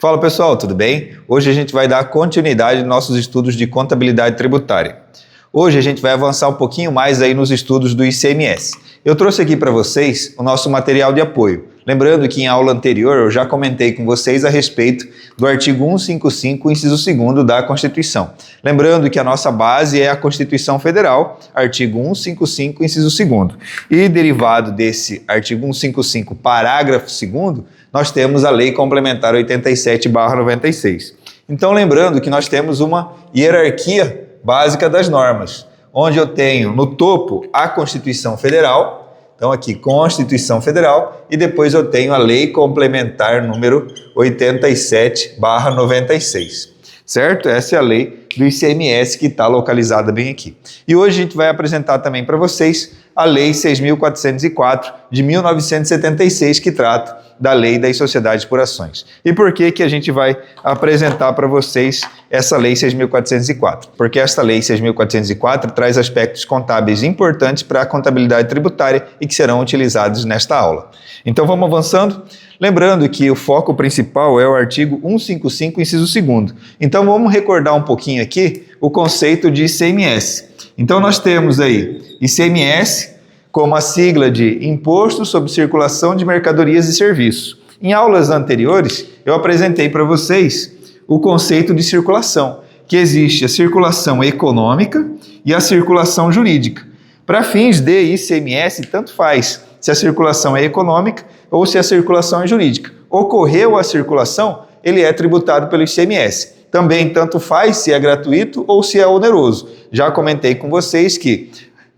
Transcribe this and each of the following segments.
Fala pessoal, tudo bem? Hoje a gente vai dar continuidade nos nossos estudos de contabilidade tributária. Hoje a gente vai avançar um pouquinho mais aí nos estudos do ICMS. Eu trouxe aqui para vocês o nosso material de apoio. Lembrando que em aula anterior eu já comentei com vocês a respeito do artigo 155, inciso 2º da Constituição. Lembrando que a nossa base é a Constituição Federal, artigo 155, inciso 2º. E derivado desse artigo 155, parágrafo 2º, nós temos a Lei Complementar 87/96. Então, lembrando que nós temos uma hierarquia básica das normas, onde eu tenho no topo a Constituição Federal, então aqui Constituição Federal, e depois eu tenho a Lei Complementar número 87/96, certo? Essa é a lei do ICMS que está localizada bem aqui. E hoje a gente vai apresentar também para vocês a Lei 6.404 de 1976, que trata da Lei das Sociedades por Ações. E por que que a gente vai apresentar para vocês essa Lei 6.404? Porque esta Lei 6.404 traz aspectos contábeis importantes para a contabilidade tributária e que serão utilizados nesta aula. Então vamos avançando. Lembrando que o foco principal é o artigo 155, inciso 2º. Então vamos recordar um pouquinho aqui o conceito de ICMS. Então nós temos aí ICMS como a sigla de Imposto sobre Circulação de Mercadorias e Serviços. Em aulas anteriores eu apresentei para vocês o conceito de circulação, que existe a circulação econômica e a circulação jurídica. Para fins de ICMS, tanto faz se a circulação é econômica ou se a circulação é jurídica. Ocorreu a circulação, ele é tributado pelo ICMS. Também tanto faz se é gratuito ou se é oneroso. Já comentei com vocês que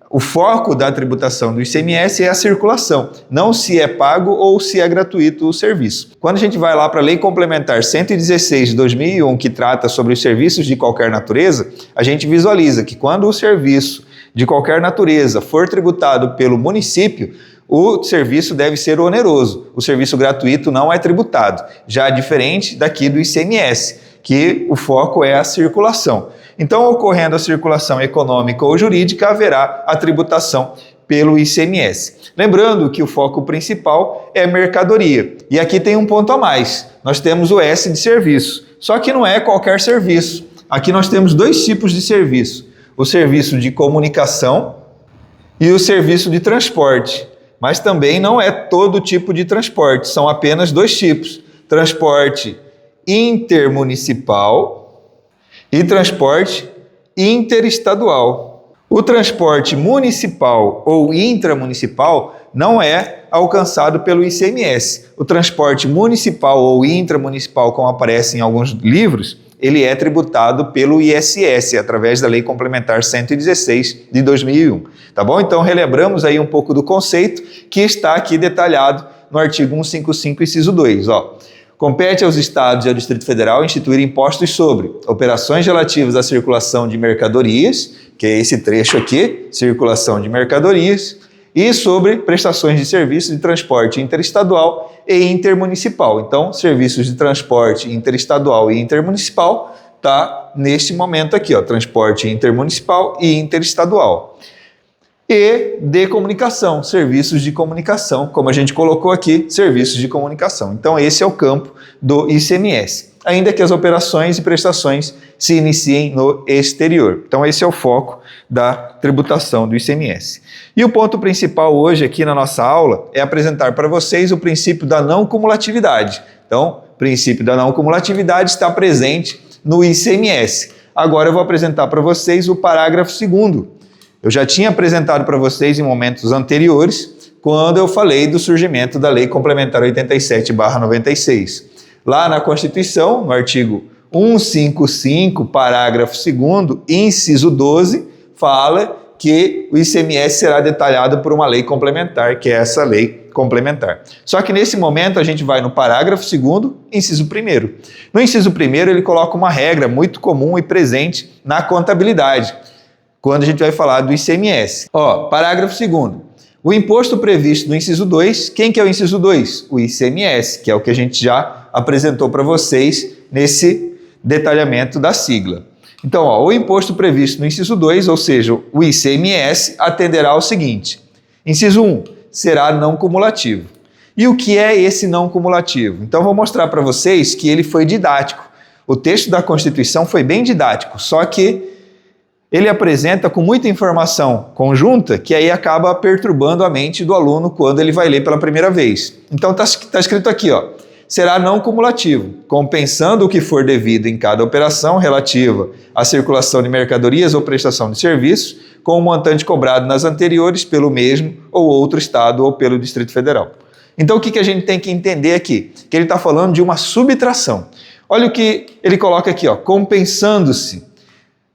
o foco da tributação do ICMS é a circulação, não se é pago ou se é gratuito o serviço. Quando a gente vai lá para a Lei Complementar 116 de 2001, que trata sobre os serviços de qualquer natureza, a gente visualiza que quando o serviço de qualquer natureza for tributado pelo município, o serviço deve ser oneroso. O serviço gratuito não é tributado, já diferente daqui do ICMS, que o foco é a circulação. Então, ocorrendo a circulação econômica ou jurídica, haverá a tributação pelo ICMS. Lembrando que o foco principal é mercadoria. E aqui tem um ponto a mais. Nós temos o S de serviço. Só que não é qualquer serviço. Aqui nós temos dois tipos de serviço. O serviço de comunicação e o serviço de transporte. Mas também não é todo tipo de transporte. São apenas dois tipos. Transporte intermunicipal e transporte interestadual. O transporte municipal ou intramunicipal não é alcançado pelo ICMS. O transporte municipal ou intramunicipal, como aparece em alguns livros, ele é tributado pelo ISS, através da Lei Complementar 116 de 2001. Tá bom? Então, relembramos aí um pouco do conceito que está aqui detalhado no artigo 155, inciso 2. Compete aos Estados e ao Distrito Federal instituir impostos sobre operações relativas à circulação de mercadorias, que é esse trecho aqui, circulação de mercadorias, e sobre prestações de serviços de transporte interestadual e intermunicipal. Então, serviços de transporte interestadual e intermunicipal está neste momento aqui, transporte intermunicipal e interestadual. E de comunicação, serviços de comunicação, como a gente colocou aqui, serviços de comunicação. Então esse é o campo do ICMS, ainda que as operações e prestações se iniciem no exterior. Então esse é o foco da tributação do ICMS. E o ponto principal hoje aqui na nossa aula é apresentar para vocês o princípio da não cumulatividade. Então, o princípio da não cumulatividade está presente no ICMS. Agora eu vou apresentar para vocês o parágrafo 2º. Eu já tinha apresentado para vocês em momentos anteriores, quando eu falei do surgimento da Lei Complementar 87/96. Lá na Constituição, no artigo 155, parágrafo 2º, inciso 12, fala que o ICMS será detalhado por uma lei complementar, que é essa lei complementar. Só que nesse momento a gente vai no parágrafo 2º, inciso 1º. No inciso 1º ele coloca uma regra muito comum e presente na contabilidade, quando a gente vai falar do ICMS. Parágrafo 2º. O imposto previsto no inciso 2, quem que é o inciso 2? O ICMS, que é o que a gente já apresentou para vocês nesse detalhamento da sigla. Então, o imposto previsto no inciso 2, ou seja, o ICMS, atenderá ao seguinte. Inciso 1, será não cumulativo. E o que é esse não cumulativo? Então, vou mostrar para vocês que ele foi didático. O texto da Constituição foi bem didático, só que ele apresenta com muita informação conjunta que aí acaba perturbando a mente do aluno quando ele vai ler pela primeira vez. Então está escrito aqui, ó, será não cumulativo, compensando o que for devido em cada operação relativa à circulação de mercadorias ou prestação de serviços, com o montante cobrado nas anteriores pelo mesmo ou outro estado ou pelo Distrito Federal. Então o que a gente tem que entender aqui? Que ele está falando de uma subtração. Olha o que ele coloca aqui, ó, compensando-se.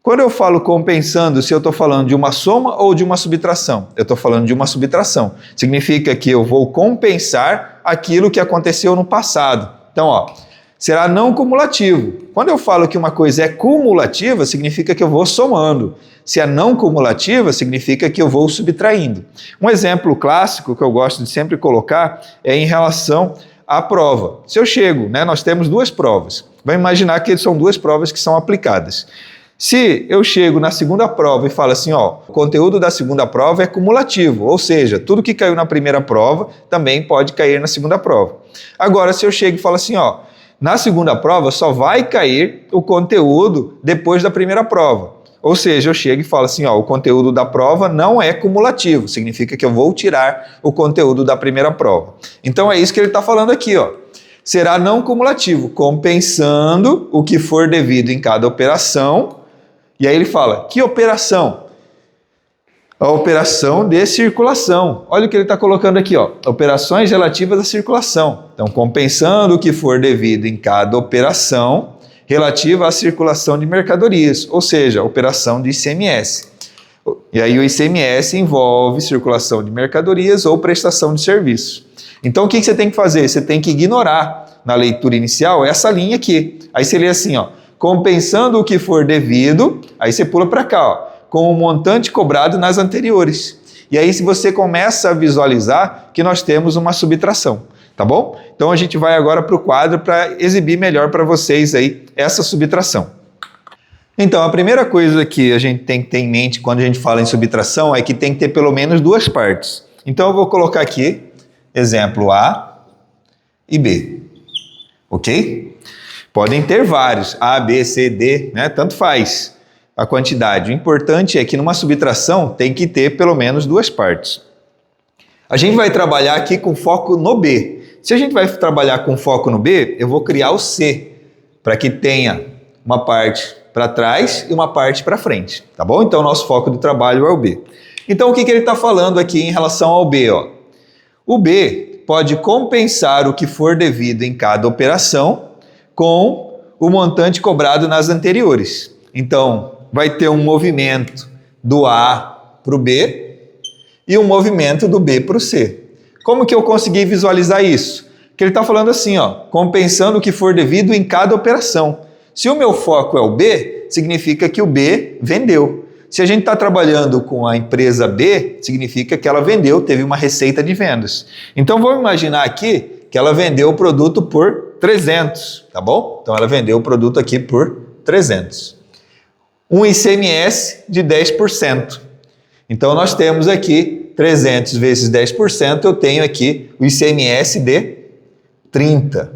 Quando eu falo compensando-se, eu estou falando de uma soma ou de uma subtração? Eu estou falando de uma subtração. Significa que eu vou compensar aquilo que aconteceu no passado. Então, ó, será não cumulativo. Quando eu falo que uma coisa é cumulativa, significa que eu vou somando. Se é não cumulativa, significa que eu vou subtraindo. Um exemplo clássico que eu gosto de sempre colocar é em relação à prova. Se eu chego, né, nós temos duas provas. Vamos imaginar que são duas provas que são aplicadas. Se eu chego na segunda prova e falo assim, ó, o conteúdo da segunda prova é cumulativo, ou seja, tudo que caiu na primeira prova também pode cair na segunda prova. Agora, se eu chego e falo assim, ó, na segunda prova só vai cair o conteúdo depois da primeira prova. Ou seja, eu chego e falo assim, ó, o conteúdo da prova não é cumulativo, significa que eu vou tirar o conteúdo da primeira prova. Então é isso que ele está falando aqui, ó. Será não cumulativo, compensando o que for devido em cada operação. E aí ele fala, que operação? A operação de circulação. Olha o que ele está colocando aqui, ó. Operações relativas à circulação. Então, compensando o que for devido em cada operação relativa à circulação de mercadorias, ou seja, a operação de ICMS. E aí o ICMS envolve circulação de mercadorias ou prestação de serviços. Então, o que você tem que fazer? Você tem que ignorar na leitura inicial essa linha aqui. Aí você lê assim, ó. Compensando o que for devido, aí você pula para cá, ó, com o montante cobrado nas anteriores. E aí se você começa a visualizar que nós temos uma subtração, tá bom? Então a gente vai agora para o quadro para exibir melhor para vocês aí essa subtração. Então a primeira coisa que a gente tem que ter em mente quando a gente fala em subtração é que tem que ter pelo menos duas partes. Então eu vou colocar aqui, exemplo A e B, ok? Podem ter vários, A, B, C, D, né? Tanto faz a quantidade. O importante é que numa subtração tem que ter pelo menos duas partes. A gente vai trabalhar aqui com foco no B. Se a gente vai trabalhar com foco no B, eu vou criar o C, para que tenha uma parte para trás e uma parte para frente, tá bom? Então, o nosso foco de trabalho é o B. Então, o que ele está falando aqui em relação ao B? Ó? O B pode compensar o que for devido em cada operação com o montante cobrado nas anteriores. Então, vai ter um movimento do A para o B e um movimento do B para o C. Como que eu consegui visualizar isso? Que ele está falando assim, ó, compensando o que for devido em cada operação. Se o meu foco é o B, significa que o B vendeu. Se a gente está trabalhando com a empresa B, significa que ela vendeu, teve uma receita de vendas. Então, vamos imaginar aqui que ela vendeu o produto por 300, tá bom? Então, ela vendeu o produto aqui por 300. Um ICMS de 10%. Então, nós temos aqui 300 vezes 10%, eu tenho aqui o ICMS de 30.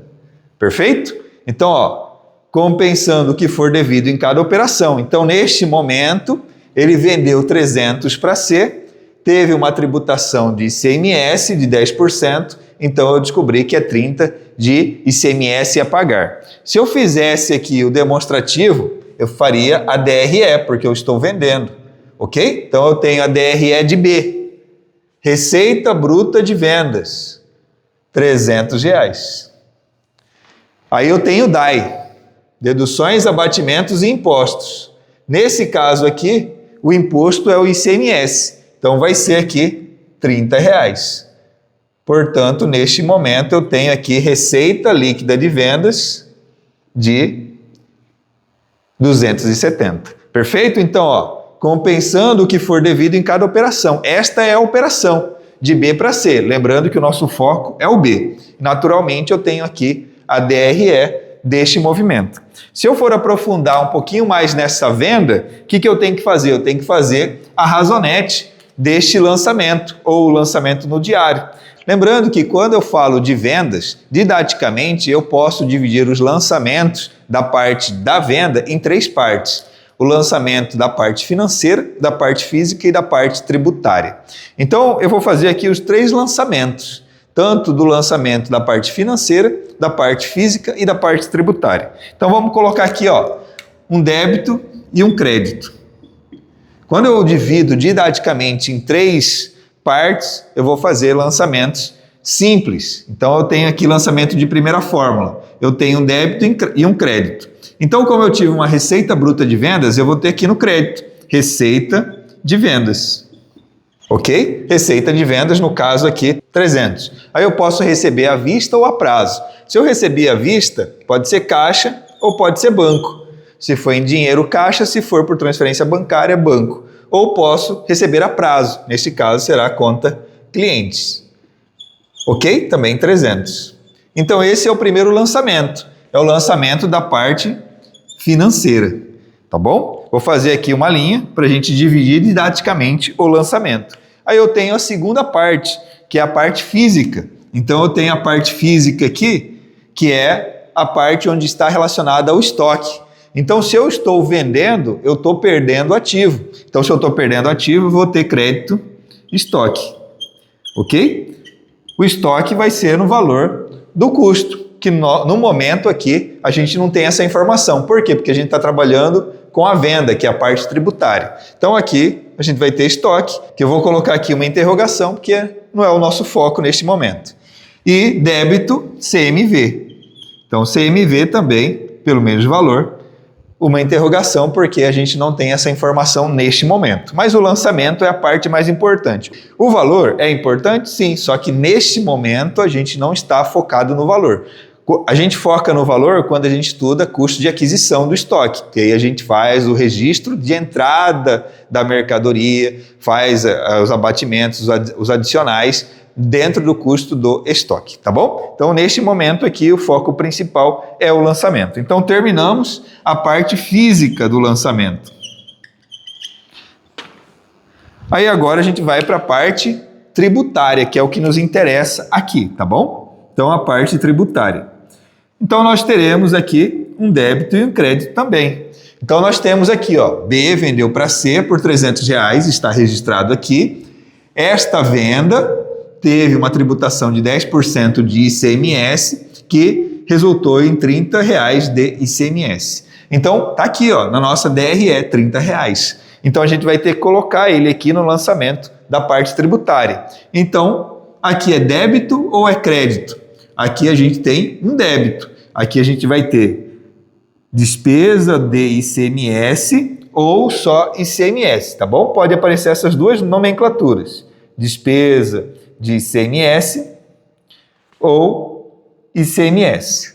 Perfeito? Então, ó, compensando o que for devido em cada operação. Então, neste momento, ele vendeu 300 para C, teve uma tributação de ICMS de 10%, então eu descobri que é 30 de ICMS a pagar. Se eu fizesse aqui o demonstrativo, eu faria a DRE, porque eu estou vendendo, ok? Então eu tenho a DRE de B, Receita Bruta de Vendas, R$300. Aí eu tenho DAI, Deduções, Abatimentos e Impostos. Nesse caso aqui, o imposto é o ICMS, então vai ser aqui R$30. Portanto, neste momento eu tenho aqui receita líquida de vendas de 270. Perfeito? Então, ó, compensando o que for devido em cada operação. Esta é a operação de B para C. Lembrando que o nosso foco é o B. Naturalmente, eu tenho aqui a DRE deste movimento. Se eu for aprofundar um pouquinho mais nessa venda, o que eu tenho que fazer? Eu tenho que fazer a razonete deste lançamento, ou o lançamento no diário. Lembrando que quando eu falo de vendas, didaticamente eu posso dividir os lançamentos da parte da venda em 3 partes. O lançamento da parte financeira, da parte física e da parte tributária. Então eu vou fazer aqui os 3 lançamentos, tanto do lançamento da parte financeira, da parte física e da parte tributária. Então vamos colocar aqui, ó, um débito e um crédito. Quando eu divido didaticamente em 3 partes, eu vou fazer lançamentos simples. Então eu tenho aqui lançamento de primeira fórmula. Eu tenho um débito e um crédito. Então, como eu tive uma receita bruta de vendas, eu vou ter aqui no crédito, receita de vendas. Ok? Receita de vendas, no caso aqui, 300. Aí eu posso receber à vista ou a prazo. Se eu receber à vista, pode ser caixa ou pode ser banco. Se for em dinheiro, caixa. Se for por transferência bancária, banco. Ou posso receber a prazo. Neste caso, será a conta clientes. Ok? Também 300. Então, esse é o primeiro lançamento. É o lançamento da parte financeira. Tá bom? Vou fazer aqui uma linha para a gente dividir didaticamente o lançamento. Aí eu tenho a segunda parte, que é a parte física. Então, eu tenho a parte física aqui, que é a parte onde está relacionada ao estoque. Então, se eu estou vendendo, eu estou perdendo ativo. Então, se eu estou perdendo ativo, eu vou ter crédito estoque. Ok? O estoque vai ser no valor do custo, que no momento aqui a gente não tem essa informação. Por quê? Porque a gente está trabalhando com a venda, que é a parte tributária. Então, aqui a gente vai ter estoque, que eu vou colocar aqui uma interrogação, porque não é o nosso foco neste momento. E débito CMV. Então, CMV também, pelo mesmo valor, uma interrogação, porque a gente não tem essa informação neste momento. Mas o lançamento é a parte mais importante. O valor é importante? Sim, só que neste momento a gente não está focado no valor. A gente foca no valor quando a gente estuda custo de aquisição do estoque, que aí a gente faz o registro de entrada da mercadoria, faz os abatimentos, os adicionais dentro do custo do estoque, tá bom? Então, neste momento aqui, o foco principal é o lançamento. Então, terminamos a parte física do lançamento. Aí agora a gente vai para a parte tributária, que é o que nos interessa aqui, tá bom? Então, a parte tributária. Então, nós teremos aqui um débito e um crédito também. Então, nós temos aqui, ó, B vendeu para C por R$300, está registrado aqui. Esta venda teve uma tributação de 10% de ICMS, que resultou em R$30 de ICMS. Então, tá aqui, ó, na nossa DRE, R$30. Então, a gente vai ter que colocar ele aqui no lançamento da parte tributária. Então, aqui é débito ou é crédito? Aqui a gente tem um débito. Aqui a gente vai ter despesa de ICMS ou só ICMS, tá bom? Pode aparecer essas duas nomenclaturas. Despesa de ICMS ou ICMS.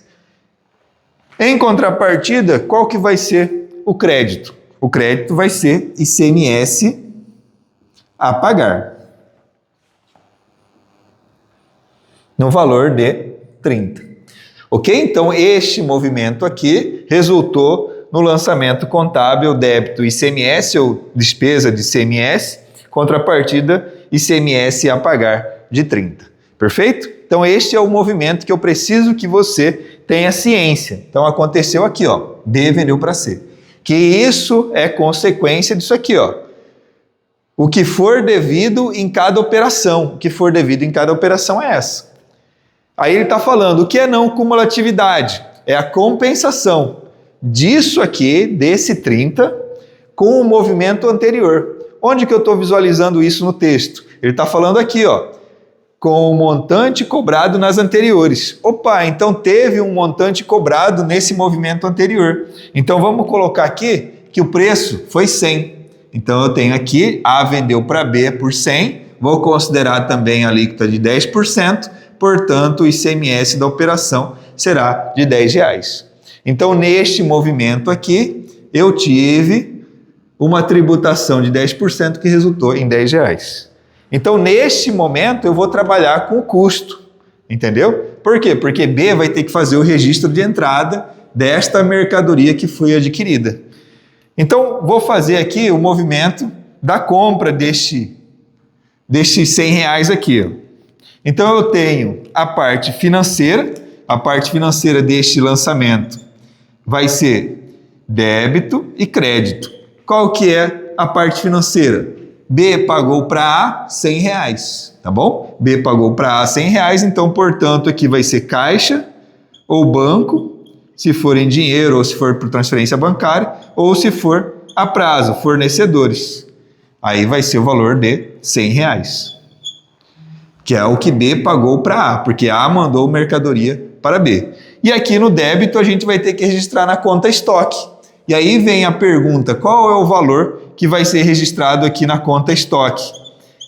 Em contrapartida, qual que vai ser o crédito? O crédito vai ser ICMS a pagar, no valor de 30. Ok? Então, este movimento aqui resultou no lançamento contábil débito ICMS ou despesa de ICMS, contrapartida ICMS a pagar de 30. Perfeito? Então, este é o movimento que eu preciso que você tenha ciência. Então, aconteceu aqui, ó, B vendeu para C. Que isso é consequência disso aqui, ó. O que for devido em cada operação. O que for devido em cada operação é essa. Aí ele está falando, o que é não cumulatividade? É a compensação disso aqui, desse 30, com o movimento anterior. Onde que eu estou visualizando isso no texto? Ele está falando aqui, ó, com o montante cobrado nas anteriores. Opa, então teve um montante cobrado nesse movimento anterior. Então vamos colocar aqui que o preço foi 100. Então eu tenho aqui, A vendeu para B por 100, vou considerar também a alíquota de 10%, portanto o ICMS da operação será de R$10. Então neste movimento aqui, eu tive uma tributação de 10% que resultou em R$10. Então neste momento eu vou trabalhar com o custo, entendeu? Por quê? Porque B vai ter que fazer o registro de entrada desta mercadoria que foi adquirida. Então, vou fazer aqui o movimento da compra destes R$100 aqui. Ó. Então eu tenho a parte financeira deste lançamento vai ser débito e crédito. Qual que é a parte financeira? B pagou para A R$100, tá bom? B pagou para A R$100, então, portanto, aqui vai ser caixa ou banco, se for em dinheiro ou se for por transferência bancária, ou se for a prazo, fornecedores. Aí vai ser o valor de R$100, que é o que B pagou para A, porque A mandou mercadoria para B. E aqui no débito a gente vai ter que registrar na conta estoque. E aí vem a pergunta, qual é o valor que vai ser registrado aqui na conta estoque?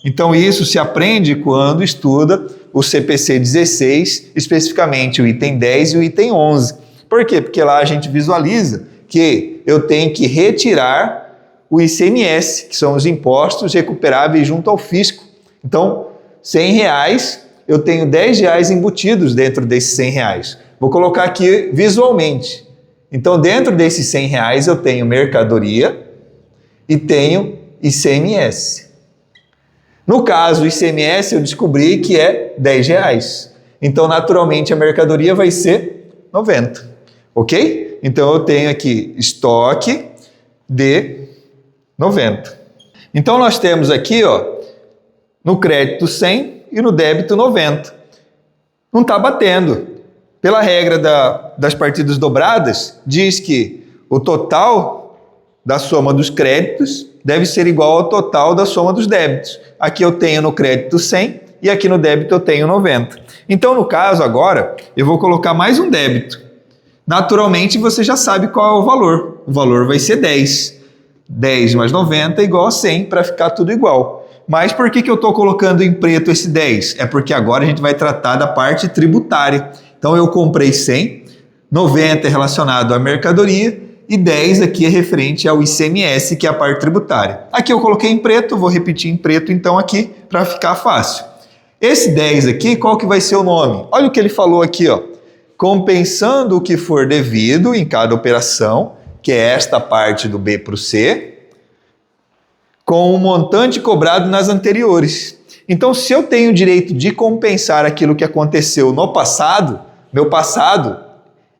Então isso se aprende quando estuda o CPC 16, especificamente o item 10 e o item 11. Por quê? Porque lá a gente visualiza que eu tenho que retirar o ICMS, que são os impostos recuperáveis junto ao fisco. Então, R$100, eu tenho R$10 embutidos dentro desses R$100. Vou colocar aqui visualmente. Então, dentro desses R$100 eu tenho mercadoria e tenho ICMS. No caso, o ICMS eu descobri que é R$10. Então, naturalmente, a mercadoria vai ser 90. Ok? Então, eu tenho aqui estoque de 90. Então, nós temos aqui, ó, no crédito 100 e no débito 90. Não está batendo. Pela regra das partidas dobradas, diz que o total da soma dos créditos deve ser igual ao total da soma dos débitos. Aqui eu tenho no crédito 100 e aqui no débito eu tenho 90. Então, no caso agora, eu vou colocar mais um débito. Naturalmente, você já sabe qual é o valor. O valor vai ser 10. 10 mais 90 é igual a 100 para ficar tudo igual. Mas por que eu estou colocando em preto esse 10? É porque agora a gente vai tratar da parte tributária. Então eu comprei 100, 90 é relacionado à mercadoria e 10 aqui é referente ao ICMS, que é a parte tributária. Aqui eu coloquei em preto, vou repetir em preto então aqui para ficar fácil. Esse 10 aqui, qual que vai ser o nome? Olha o que ele falou aqui, ó. Compensando o que for devido em cada operação, que é esta parte do B para o C, com o montante cobrado nas anteriores. Então, se eu tenho o direito de compensar aquilo que aconteceu no passado, meu passado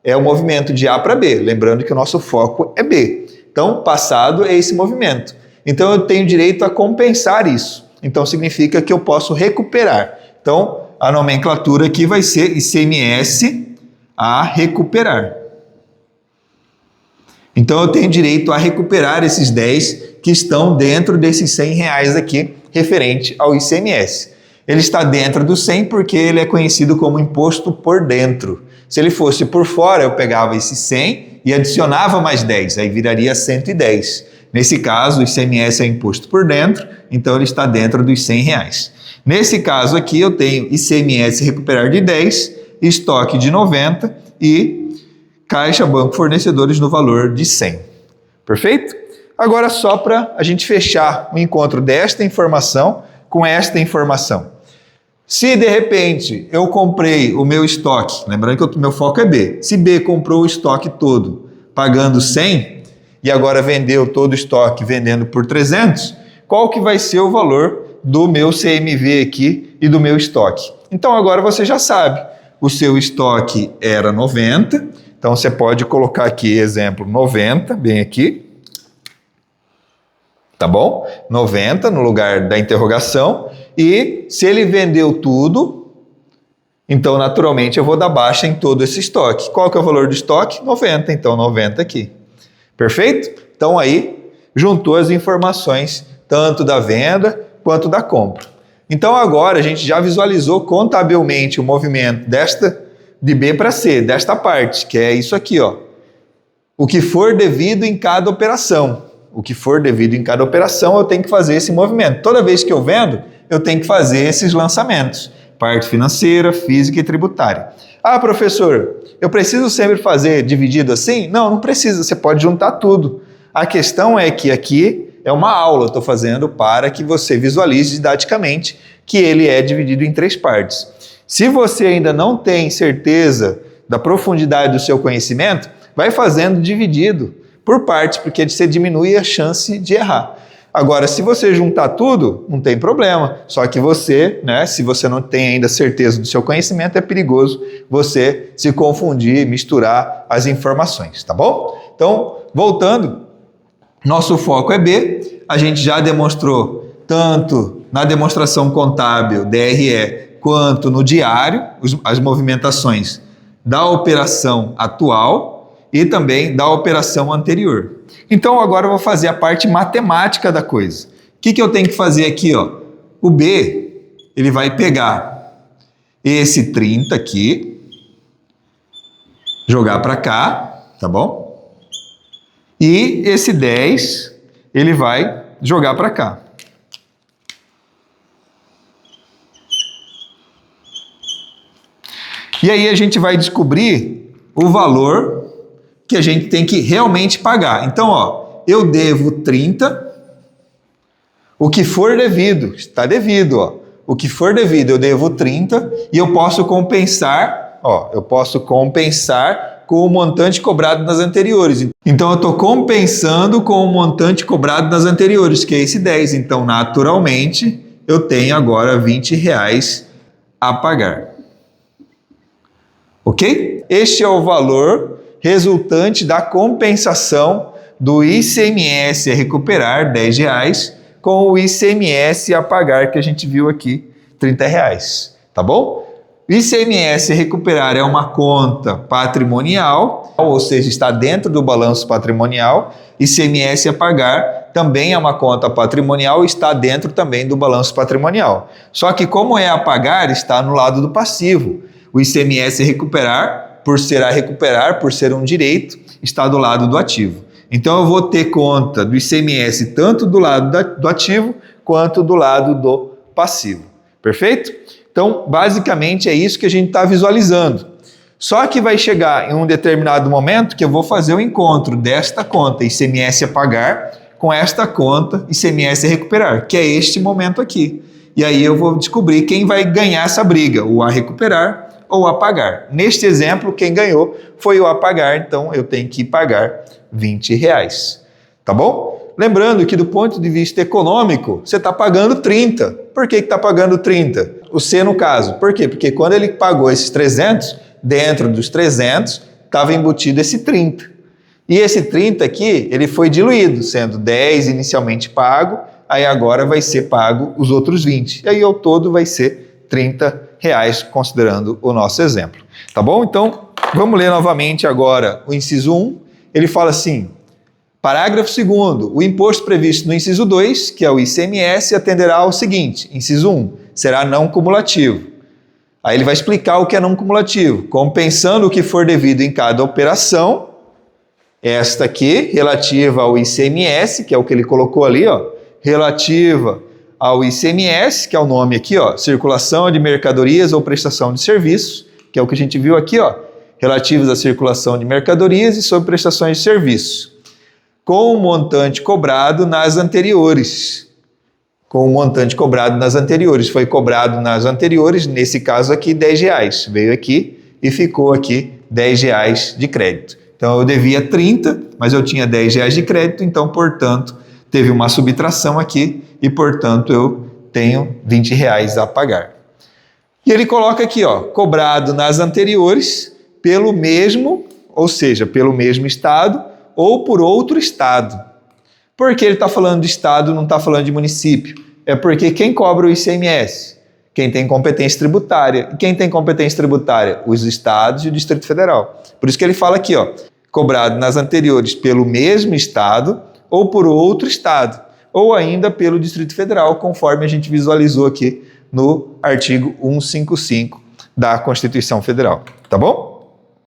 é o movimento de A para B, lembrando que o nosso foco é B. Então, passado é esse movimento. Então, eu tenho direito a compensar isso. Então, significa que eu posso recuperar. Então, a nomenclatura aqui vai ser ICMS a recuperar. Então, eu tenho direito a recuperar esses 10 que estão dentro desses R$100 aqui, referente ao ICMS. Ele está dentro do 100 porque ele é conhecido como imposto por dentro. Se ele fosse por fora, eu pegava esse 100 e adicionava mais 10, aí viraria 110. Nesse caso, o ICMS é imposto por dentro, então ele está dentro dos R$100. Nesse caso aqui, eu tenho ICMS recuperar de 10, estoque de 90 e caixa, banco, fornecedores no valor de 100. Perfeito? Agora, só para a gente fechar o encontro desta informação com esta informação. Se, de repente, eu comprei o meu estoque, lembrando que o meu foco é B. Se B comprou o estoque todo pagando 100 e agora vendeu todo o estoque vendendo por 300, qual que vai ser o valor do meu CMV aqui e do meu estoque? Então, agora você já sabe. O seu estoque era 90, então você pode colocar aqui, exemplo, 90, bem aqui. Tá bom? 90 no lugar da interrogação. E se ele vendeu tudo, então naturalmente eu vou dar baixa em todo esse estoque. Qual que é o valor do estoque? 90, então 90 aqui. Perfeito? Então aí juntou as informações tanto da venda quanto da compra. Então agora a gente já visualizou contabilmente o movimento de B para C, desta parte, que é isso aqui, ó. O que for devido em cada operação. O que for devido em cada operação, eu tenho que fazer esse movimento. Toda vez que eu vendo, eu tenho que fazer esses lançamentos. Parte financeira, física e tributária. Ah, professor, eu preciso sempre fazer dividido assim? Não, não precisa, você pode juntar tudo. A questão é que aqui é uma aula, eu estou fazendo para que você visualize didaticamente que ele é dividido em 3 partes. Se você ainda não tem certeza da profundidade do seu conhecimento, vai fazendo dividido por partes, porque você diminui a chance de errar. Agora, se você juntar tudo, não tem problema. Só que você, né, se você não tem ainda certeza do seu conhecimento, é perigoso você se confundir, misturar as informações, tá bom? Então, voltando, nosso foco é B. A gente já demonstrou tanto na demonstração contábil, DRE, quanto no diário, as movimentações da operação atual e também da operação anterior. Então agora eu vou fazer a parte matemática da coisa. O que eu tenho que fazer aqui? Ó? O B, ele vai pegar esse 30 aqui, jogar para cá, tá bom? E esse 10, ele vai jogar para cá. E aí a gente vai descobrir o valor que a gente tem que realmente pagar. Então, ó, eu devo 30, o que for devido, está devido, ó. O que for devido eu devo 30 e eu posso compensar, ó, eu posso compensar com o montante cobrado nas anteriores. Então eu estou compensando com o montante cobrado nas anteriores, que é esse 10. Então, naturalmente, eu tenho agora R$20 a pagar. Ok? Este é o valor resultante da compensação do ICMS a recuperar, R$10, com o ICMS a pagar, que a gente viu aqui, R$30, tá bom? O ICMS a recuperar é uma conta patrimonial, ou seja, está dentro do balanço patrimonial. ICMS a pagar também é uma conta patrimonial e está dentro também do balanço patrimonial. Só que como é a pagar, está no lado do passivo. O ICMS a recuperar, por ser a recuperar, por ser um direito, está do lado do ativo. Então eu vou ter conta do ICMS tanto do lado do ativo quanto do lado do passivo. Perfeito? Então, basicamente é isso que a gente está visualizando. Só que vai chegar em um determinado momento que eu vou fazer o encontro desta conta ICMS a pagar com esta conta ICMS a recuperar, que é este momento aqui. E aí eu vou descobrir quem vai ganhar essa briga, o a recuperar ou a pagar. Neste exemplo, quem ganhou foi o a pagar, então eu tenho que pagar R$20, tá bom? Lembrando que do ponto de vista econômico, você está pagando 30. Por que está pagando 30? O C no caso. Por quê? Porque quando ele pagou esses 300, dentro dos 300 estava embutido esse 30. E esse 30 aqui, ele foi diluído, sendo 10 inicialmente pago, aí agora vai ser pago os outros 20. E aí ao todo vai ser R$30, considerando o nosso exemplo. Tá bom? Então, vamos ler novamente agora o inciso 1. Ele fala assim, parágrafo 2º, o imposto previsto no inciso 2, que é o ICMS, atenderá ao seguinte, inciso 1, será não cumulativo. Aí ele vai explicar o que é não cumulativo, compensando o que for devido em cada operação, esta aqui, relativa ao ICMS, que é o que ele colocou ali, ó, relativa ao ICMS, que é o nome aqui, ó, circulação de mercadorias ou prestação de serviços, que é o que a gente viu aqui, ó, relativos à circulação de mercadorias e sobre prestações de serviços, com o montante cobrado nas anteriores. Com o montante cobrado nas anteriores. Foi cobrado nas anteriores, nesse caso aqui, R$10. Veio aqui e ficou aqui R$10 de crédito. Então eu devia 30, mas eu tinha R$10 de crédito, então, portanto, teve uma subtração aqui e, portanto, eu tenho R$20 a pagar. E ele coloca aqui, ó, cobrado nas anteriores pelo mesmo, ou seja, pelo mesmo estado ou por outro estado. Por que ele está falando de estado, não está falando de município? É porque quem cobra o ICMS? Quem tem competência tributária. E quem tem competência tributária? Os estados e o Distrito Federal. Por isso que ele fala aqui, ó, cobrado nas anteriores pelo mesmo estado ou por outro estado, ou ainda pelo Distrito Federal, conforme a gente visualizou aqui no artigo 155 da Constituição Federal. Tá bom?